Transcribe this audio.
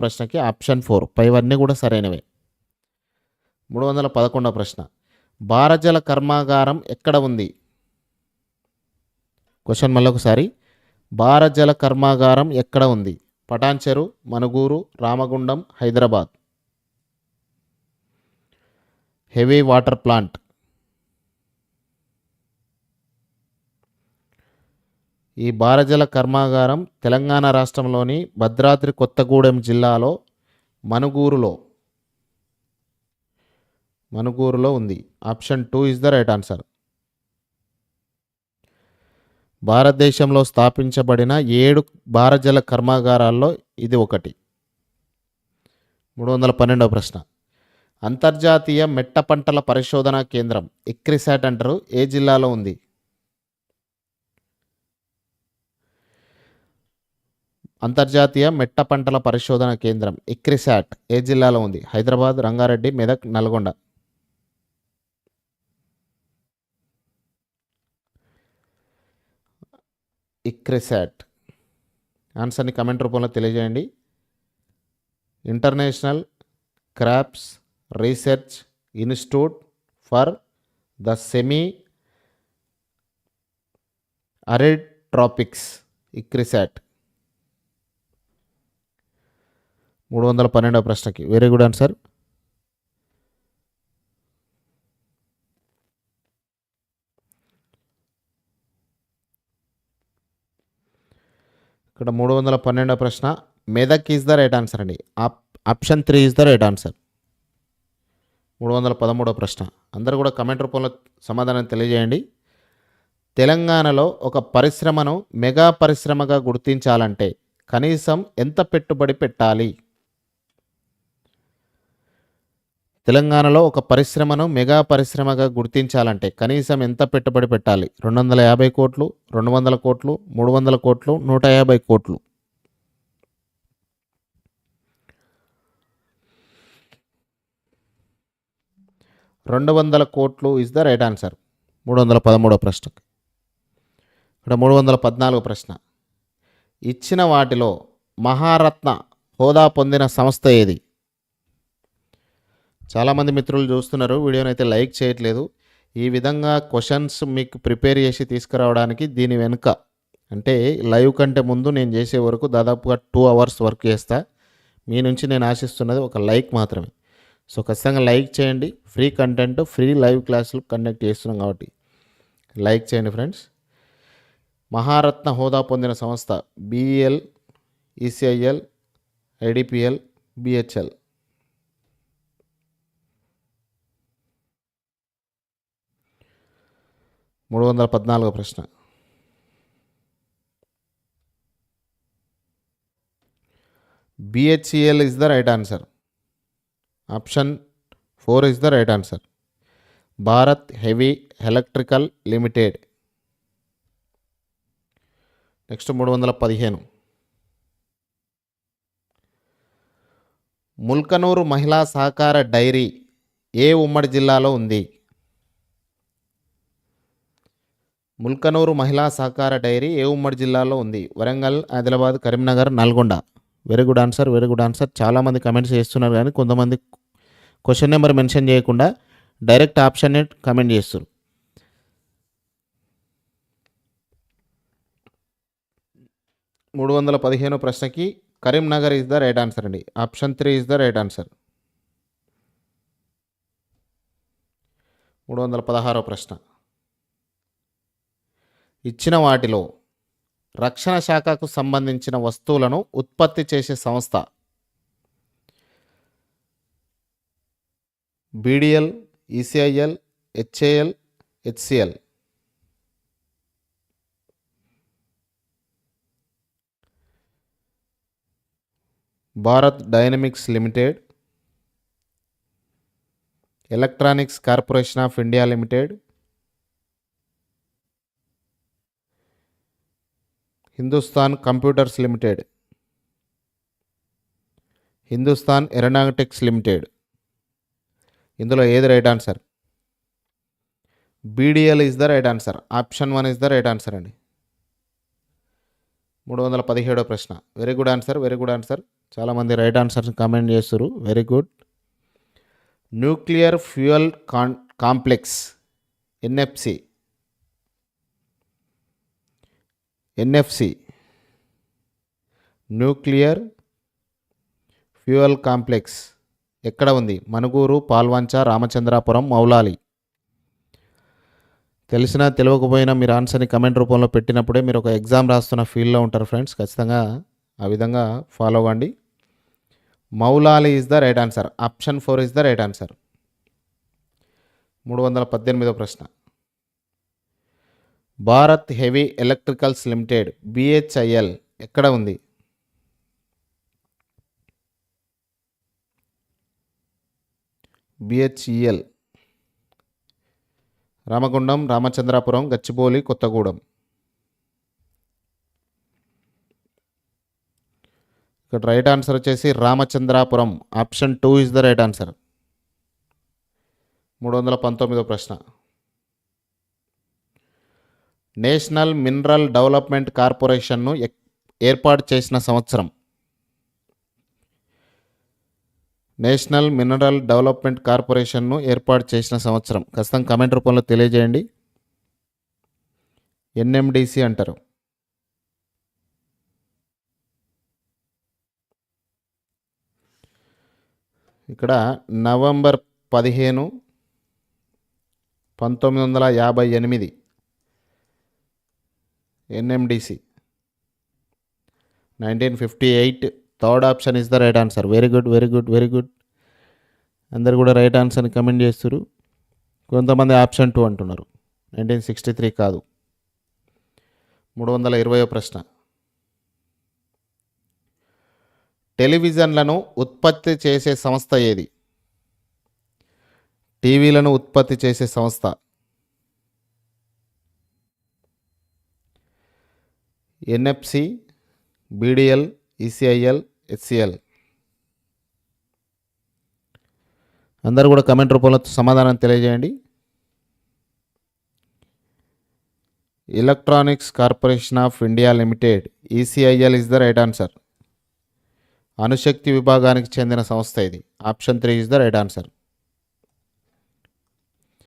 ప్రశ్నకి ఆప్షన్ 4 పైవన్నీ కూడా సరైనవే. 311వ ప్రశ్న భారజల కర్మాగారం ఎక్కడ ఉంది? క్వశ్చన్ మళ్ళొకసారి, భారజల కర్మాగారం ఎక్కడ ఉంది? Patancheru, Manuguru, Ramagundam, Hyderabad. Heavy water plant. ఈ భారజల కర్మాగారం తెలంగాణ రాష్ట్రంలోని భద్రాద్రి కొత్తగూడెం జిల్లాలో మనుగూరులో ఉంది. Option 2 is the right answer. భారతదేశంలో స్థాపించబడిన 7 భారజల కర్మాగారాల్లో ఇది ఒకటి. 312వ ప్రశ్న అంతర్జాతీయ మెట్ట పంటల పరిశోధనా కేంద్రం ఇక్రిసాట్ అంటారు ఏ జిల్లాలో ఉంది? అంతర్జాతీయ మెట్ట పంటల పరిశోధన కేంద్రం ఇక్రిసాట్ ఏ జిల్లాలో ఉంది? హైదరాబాద్, రంగారెడ్డి, మెదక్, నల్గొండ. ఇక్రిసాట్ ఆన్సర్ని కమెంట్ రూపంలో తెలియజేయండి. International crops research institute for the semi arid tropics ICRISAT. 312వ ప్రశ్నకి వెరీ గుడ్ ఆన్సర్. ఇక్కడ 312వ ప్రశ్న Medak is the right answer అండి. Option 3 is the right answer. 313వ ప్రశ్న అందరూ కూడా కమెంట్ రూపంలో సమాధానం తెలియజేయండి. తెలంగాణలో ఒక పరిశ్రమను మెగా పరిశ్రమగా గుర్తించాలంటే కనీసం ఎంత పెట్టుబడి పెట్టాలి? తెలంగాణలో ఒక పరిశ్రమను మెగా పరిశ్రమగా గుర్తించాలంటే కనీసం ఎంత పెట్టుబడి పెట్టాలి? 250 కోట్లు, 200 కోట్లు, 300 కోట్లు, 150 కోట్లు. ₹200 ఇస్ ద రైట్ ఆన్సర్. 313వ ప్రశ్నకి. ఇక్కడ 314వ ప్రశ్న ఇచ్చిన వాటిలో మహారత్న హోదా పొందిన సంస్థ ఏది? చాలామంది మిత్రులు చూస్తున్నారు, వీడియోని అయితే లైక్ చేయట్లేదు. ఈ విధంగా క్వశ్చన్స్ మీకు ప్రిపేర్ చేసి తీసుకురావడానికి దీని వెనుక అంటే లైవ్ కంటే ముందు నేను చేసే వరకు దాదాపుగా 2 అవర్స్ వర్క్ చేస్తా. మీ నుంచి నేను ఆశిస్తున్నది ఒక లైక్ మాత్రమే. సో ఖచ్చితంగా లైక్ చేయండి. ఫ్రీ కంటెంట్, ఫ్రీ లైవ్ క్లాసులు కండక్ట్ చేస్తున్నాం కాబట్టి లైక్ చేయండి ఫ్రెండ్స్. మహారత్న హోదా పొందిన సంస్థ BEL, ECIL, IDPL, BHL. 314వ ప్రశ్న BHEL is the right answer. Option 4 is the right answer. Bharat heavy electrical limited. Next 315 Mulkanoor మహిళా సహకార డైరీ ఏ ఉమ్మడి జిల్లాలో ఉంది? ముల్కనూరు మహిళా సహకార డైరీ ఏ ఉమ్మడి జిల్లాలో ఉంది? Warangal, Adilabad, Karimnagar, Nalgonda. Very good answer, very good answer. చాలామంది కమెంట్స్ చేస్తున్నారు కానీ కొంతమంది క్వశ్చన్ నెంబర్ మెన్షన్ చేయకుండా డైరెక్ట్ ఆప్షన్ని కమెంట్ చేస్తారు. 315వ ప్రశ్నకి Karimnagar is the right answer అండి. Option 3 is the right answer. 316వ ప్రశ్న ఇచ్చిన వాటిలో రక్షణ శాఖకు సంబంధించిన వస్తువులను ఉత్పత్తి చేసే సంస్థ BDL, ECIL, HAL, HCL. Bharat dynamics limited, electronics corporation of India limited, Hindustan computers limited, Hindustan aeronautics limited. ఇందులో ఏది right answer? BDL is the right answer. Option 1 is the right answer అండి. 317వ ప్రశ్న very good answer, very good answer. చాలామంది right answers comment చేస్తారు. Very good. Nuclear fuel complex NFC nuclear fuel complex ఎక్కడ ఉంది? మనుగూరు, పాల్వంచ, రామచంద్రాపురం, మౌలాలి. తెలిసినా తెలియకపోయినా మీరు ఆన్సర్ని కమెంట్ రూపంలో పెట్టినప్పుడే మీరు ఒక ఎగ్జామ్ రాస్తున్న ఫీల్డ్లో ఉంటారు ఫ్రెండ్స్. ఖచ్చితంగా ఆ విధంగా ఫాలో అవ్వండి. Moulali is the right answer. Option 4 is the right answer. 318వ ప్రశ్న. Bharat heavy electricals limited BHIL ఎక్కడ ఉంది? BHEL రామగుండం, రామచంద్రాపురం, గచ్చిబౌలి, కొత్తగూడెం. ఇక్కడ రైట్ ఆన్సర్ వచ్చేసి Ramachandrapuram. Option 2 is the right answer. 319వ ప్రశ్న. నేషనల్ మినరల్ డెవలప్మెంట్ కార్పొరేషన్ను ఏర్పాటు చేసిన సంవత్సరం? నేషనల్ మినరల్ డెవలప్మెంట్ కార్పొరేషన్ను ఏర్పాటు చేసిన సంవత్సరం ఖచ్చితంగా కమెంట్ రూపంలో తెలియజేయండి. NMDC అంటారు. ఇక్కడ November 15, 1958 NMDC. 1958 third option is the right answer. Very good, very good, very good. అందరు కూడా రైట్ ఆన్సర్ని కమెంట్ చేస్తారు. కొంతమంది ఆప్షన్ 2 అంటున్నారు. 1963 కాదు. 320వ ప్రశ్న. టెలివిజన్లను ఉత్పత్తి చేసే సంస్థ ఏది? టీవీలను ఉత్పత్తి చేసే సంస్థ. NFC, BDL, ECIL, HCL. అందరూ కూడా కమెంట్ రూపంలో సమాధానం తెలియజేయండి. Electronics corporation of India limited ECIL is the right answer. అణుశక్తి విభాగానికి చెందిన సంస్థ ఇది. Option 3 is the right answer.